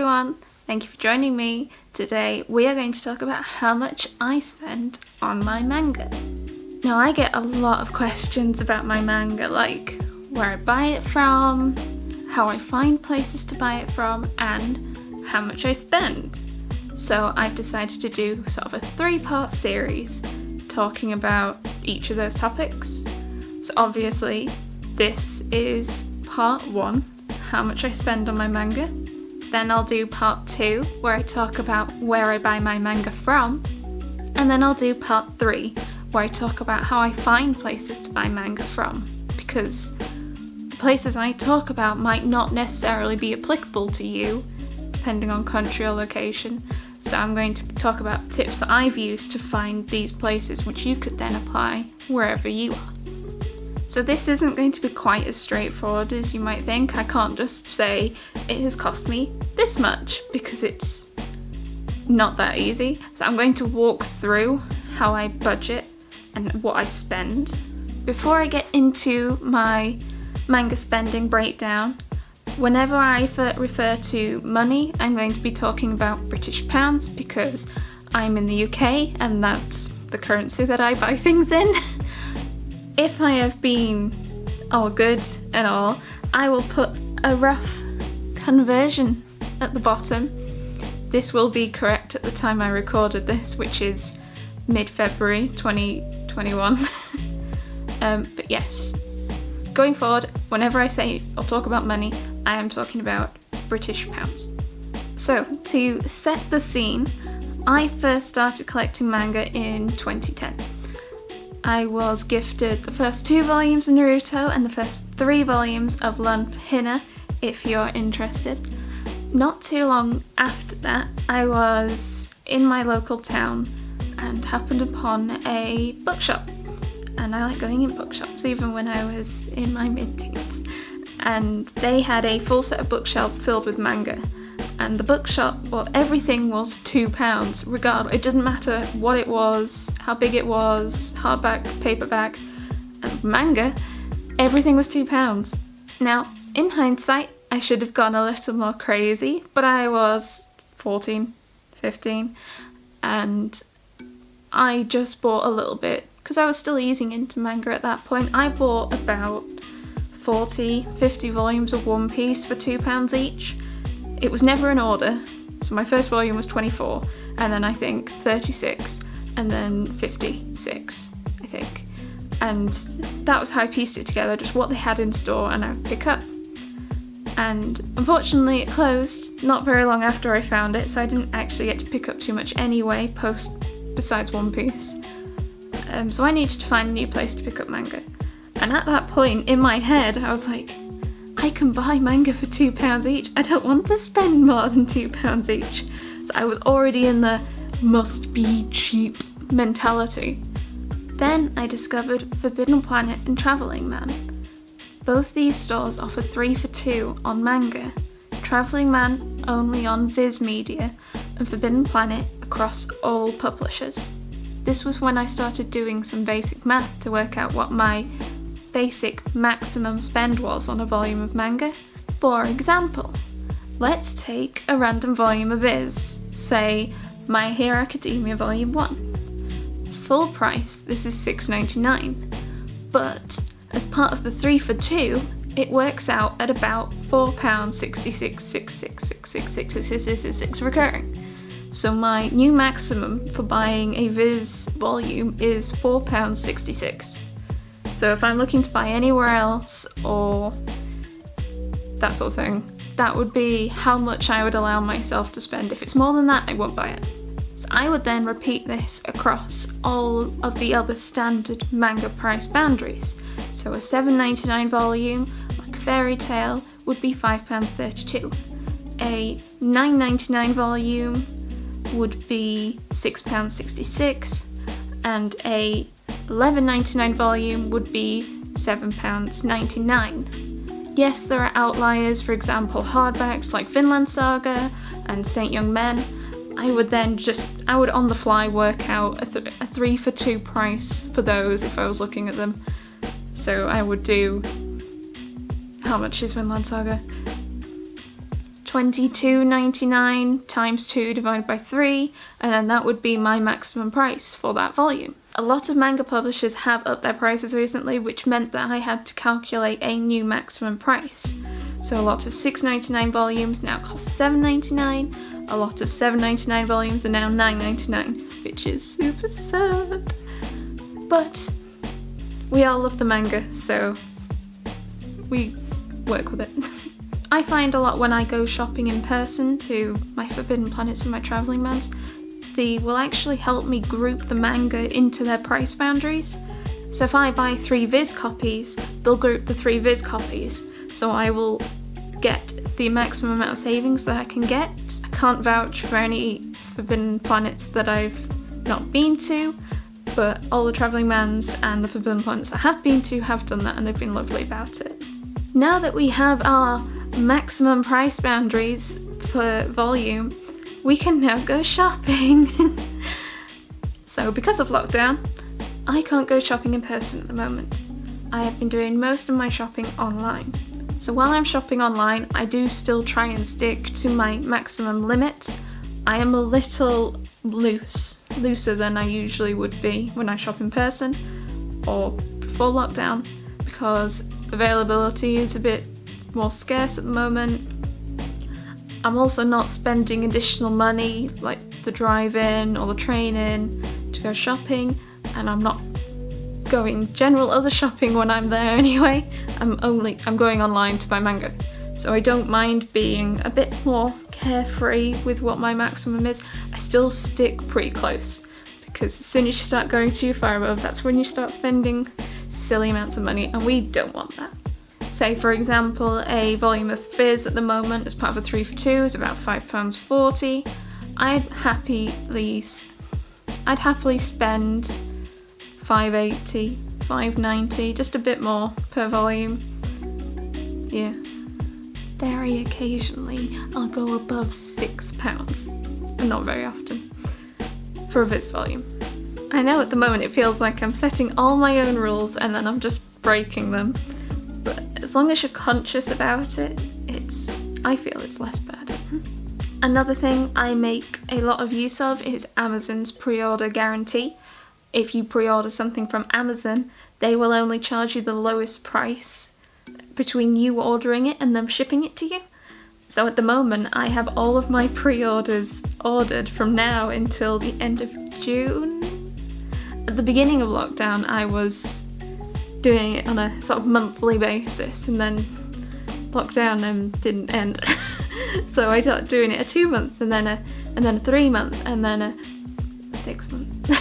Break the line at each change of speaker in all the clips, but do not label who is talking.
everyone, thank you for joining me. Today we are going to talk about how much I spend on my manga. Now I get a lot of questions about my manga, like where I buy it from, how I find places to buy it from, and how much I spend. So I've decided to do sort of a 3-part series talking about each of those topics. So obviously this is part 1, how much I spend on my manga. Then I'll do part 2 where I talk about where I buy my manga from. And then I'll do part 3 where I talk about how I find places to buy manga from, because the places I talk about might not necessarily be applicable to you depending on country or location. So I'm going to talk about tips that I've used to find these places which you could then apply wherever you are. So this isn't going to be quite as straightforward as you might think. I can't just say it has cost me this much, because it's not that easy. So I'm going to walk through how I budget and what I spend. Before I get into my manga spending breakdown, whenever I refer to money, I'm going to be talking about British pounds, because I'm in the UK and that's the currency that I buy things in. If I have been all good and all, I will put a rough conversion at the bottom. This will be correct at the time I recorded this, which is mid-February 2021. But yes, going forward, whenever I say I'll talk about money, I am talking about British pounds. So to set the scene, I first started collecting manga in 2010. I was gifted the first 2 volumes of Naruto and the first 3 volumes of Love Hina, if you're interested. Not too long after that, I was in my local town and happened upon a bookshop. And I like going in bookshops even when I was in my mid-teens. And they had a full set of bookshelves filled with manga. And the bookshop, well, everything was £2, regardless. It didn't matter what it was, how big it was, hardback, paperback, manga, everything was £2. Now, in hindsight, I should have gone a little more crazy, but I was 14, 15, and I just bought a little bit, because I was still easing into manga at that point. I bought about 40, 50 volumes of One Piece for £2 each. It was never an order, so my first volume was 24, and then I think 36, and then 56, I think. And that was how I pieced it together, just what they had in store and I would pick up. And unfortunately it closed not very long after I found it, so I didn't actually get to pick up too much anyway, besides One Piece. So I needed to find a new place to pick up manga. And at that point, in my head, I was like, I can buy manga for £2 each. I don't want to spend more than £2 each. So I was already in the must be cheap mentality. Then I discovered Forbidden Planet and Travelling Man. Both these stores offer 3 for 2 on manga. Travelling Man only on Viz Media, and Forbidden Planet across all publishers. This was when I started doing some basic math to work out what my basic maximum spend was on a volume of manga. For example, let's take a random volume of Viz, say My Hero Academia Volume 1. Full price, this is £6.99, but as part of the 3 for 2, it works out at about £4.66666666 recurring. So my new maximum for buying a Viz volume is £4.66. So if I'm looking to buy anywhere else or that sort of thing, that would be how much I would allow myself to spend. If it's more than that, I won't buy it. So I would then repeat this across all of the other standard manga price boundaries. So a £7.99 volume, like Fairy Tail, would be £5.32. A £9.99 volume would be £6.66, and a £11.99 volume would be £7.99. Yes, there are outliers, for example hardbacks like Vinland Saga and Saint Young Men. I would on the fly work out a 3 for 2 price for those if I was looking at them. So I would do, how much is Vinland Saga? 22.99 times 2 divided by 3, and then that would be my maximum price for that volume. A lot of manga publishers have upped their prices recently, which meant that I had to calculate a new maximum price. So a lot of $6.99 volumes now cost $7.99, a lot of $7.99 volumes are now $9.99, which is super sad. But we all love the manga, so we work with it. I find a lot when I go shopping in person to my Forbidden Planets and my Travelling Mans, they will actually help me group the manga into their price boundaries. So if I buy 3 Viz copies, they'll group the 3 Viz copies, so I will get the maximum amount of savings that I can get. I can't vouch for any Forbidden Planets that I've not been to, but all the Travelling Mans and the Forbidden Planets I have been to have done that, and they've been lovely about it. Now that we have our maximum price boundaries per volume, we can now go shopping. So because of lockdown, I can't go shopping in person at the moment. I have been doing most of my shopping online. So while I'm shopping online, I do still try and stick to my maximum limit. I am a little looser than I usually would be when I shop in person or before lockdown, because availability is a bit more scarce at the moment. I'm also not spending additional money like the drive-in or the train-in to go shopping, and I'm not going general other shopping when I'm there anyway. I'm going online to buy manga. So I don't mind being a bit more carefree with what my maximum is. I still stick pretty close, because as soon as you start going too far above, that's when you start spending silly amounts of money, and we don't want that. Say for example, a volume of Fizz at the moment as part of a 3 for 2 is about £5.40. I'd happily spend £5.80, £5.90, just a bit more per volume. Yeah. Very occasionally I'll go above £6, but not very often, for a Viz volume. I know at the moment it feels like I'm setting all my own rules and then I'm just breaking them, but as long as you're conscious about it, I feel it's less bad. Another thing I make a lot of use of is Amazon's pre-order guarantee. If you pre-order something from Amazon, they will only charge you the lowest price between you ordering it and them shipping it to you. So at the moment, I have all of my pre-orders ordered from now until the end of June. At the beginning of lockdown, I was doing it on a sort of monthly basis, and then lockdown didn't end. So I started doing it a 2-month, and then a 3-month, and then a 6-month.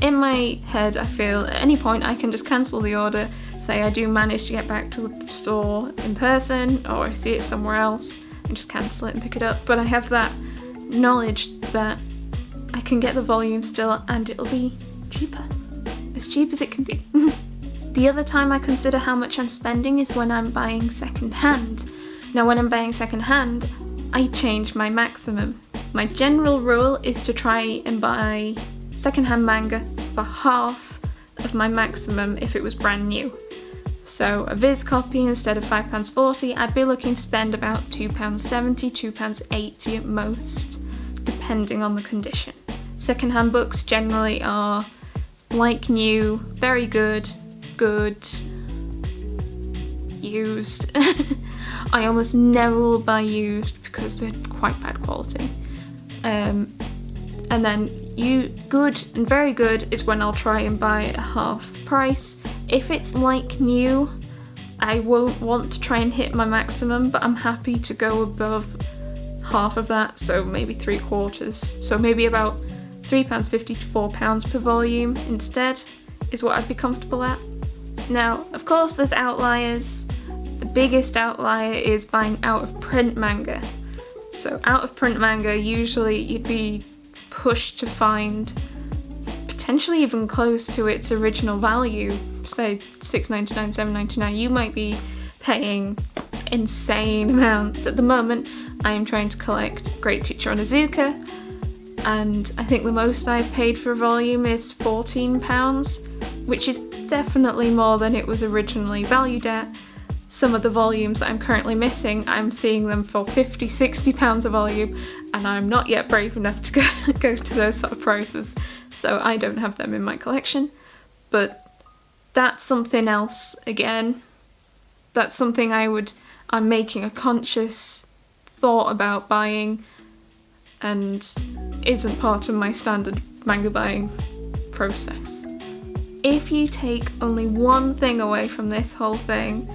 In my head, I feel at any point I can just cancel the order, say I do manage to get back to the store in person, or I see it somewhere else, and just cancel it and pick it up. But I have that knowledge that I can get the volume still, and it'll be cheaper. As cheap as it can be. The other time I consider how much I'm spending is when I'm buying second hand. Now when I'm buying second hand, I change my maximum. My general rule is to try and buy second-hand manga for half of my maximum if it was brand new. So a Viz copy, instead of £5.40, I'd be looking to spend about £2.70, £2.80 at most, depending on the condition. Second-hand books generally are like new, very good, used. I almost never will buy used because they're quite bad quality. And then good and very good is when I'll try and buy a half price. If it's like new, I won't want to try and hit my maximum, but I'm happy to go above half of that, so maybe 3/4. So maybe about £3.50 to £4 per volume instead is what I'd be comfortable at. Now, of course, there's outliers. The biggest outlier is buying out of print manga. So out of print manga, usually you'd be pushed to find potentially even close to its original value, say $6.99, $7.99. You might be paying insane amounts. At the moment, I am trying to collect Great Teacher Onizuka, and I think the most I've paid for a volume is £14, which is definitely more than it was originally valued at, some of the volumes that I'm currently missing, I'm seeing them for £50–60 a volume, and I'm not yet brave enough to go to those sort of prices, so I don't have them in my collection. But that's something else again. That's something I'm making a conscious thought about buying, and isn't part of my standard manga buying process. If you take only one thing away from this whole thing,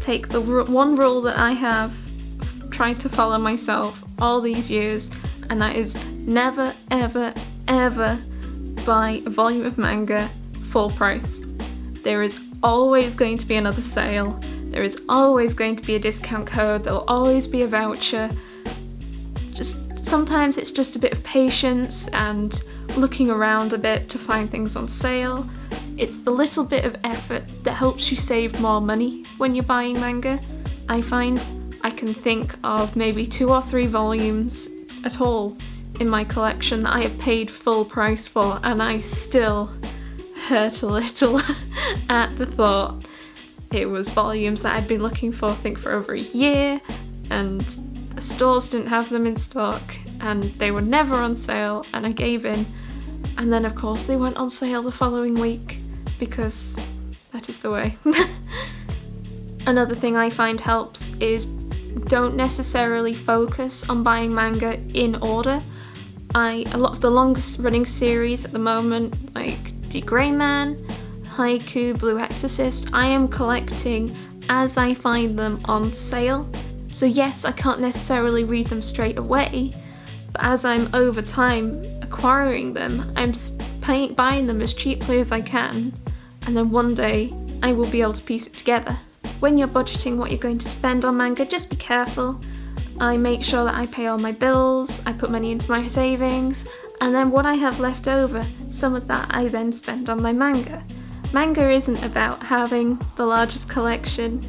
take the one rule that I have tried to follow myself all these years, and that is never, ever, ever buy a volume of manga full price. There is always going to be another sale. There is always going to be a discount code. There will always be a voucher. Sometimes it's just a bit of patience and looking around a bit to find things on sale. It's the little bit of effort that helps you save more money when you're buying manga. I find I can think of maybe 2 or 3 volumes at all in my collection that I have paid full price for, and I still hurt a little at the thought. It was volumes that I'd been looking for, I think, for over a year, and the stores didn't have them in stock, and they were never on sale, and I gave in. And then of course they went on sale the following week, because that is the way. Another thing I find helps is don't necessarily focus on buying manga in order. A lot of the longest running series at the moment, like D. Grey Man, Haiku, Blue Exorcist, I am collecting as I find them on sale. So yes, I can't necessarily read them straight away, but as I'm over time acquiring them, I'm buying them as cheaply as I can, and then one day I will be able to piece it together. When you're budgeting what you're going to spend on manga, just be careful. I make sure that I pay all my bills, I put money into my savings, and then what I have left over, some of that I then spend on my manga. Manga isn't about having the largest collection.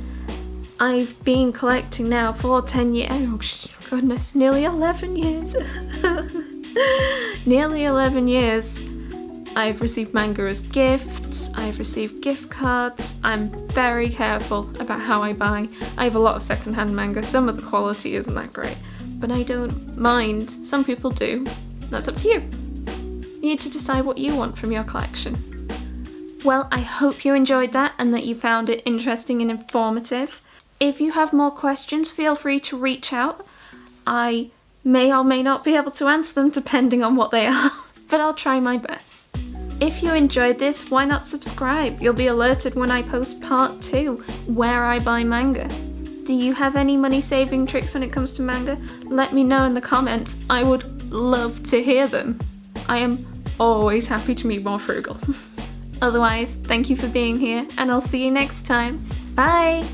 I've been collecting now for 10 years, oh goodness, nearly 11 years. Nearly 11 years. I've received manga as gifts, I've received gift cards. I'm very careful about how I buy. I have a lot of secondhand manga, some of the quality isn't that great, but I don't mind. Some people do. That's up to you. You need to decide what you want from your collection. Well, I hope you enjoyed that and that you found it interesting and informative. If you have more questions, feel free to reach out. I may or may not be able to answer them depending on what they are, but I'll try my best. If you enjoyed this, why not subscribe? You'll be alerted when I post part 2, where I buy manga. Do you have any money saving tricks when it comes to manga? Let me know in the comments. I would love to hear them. I am always happy to be more frugal. Otherwise, thank you for being here, and I'll see you next time. Bye!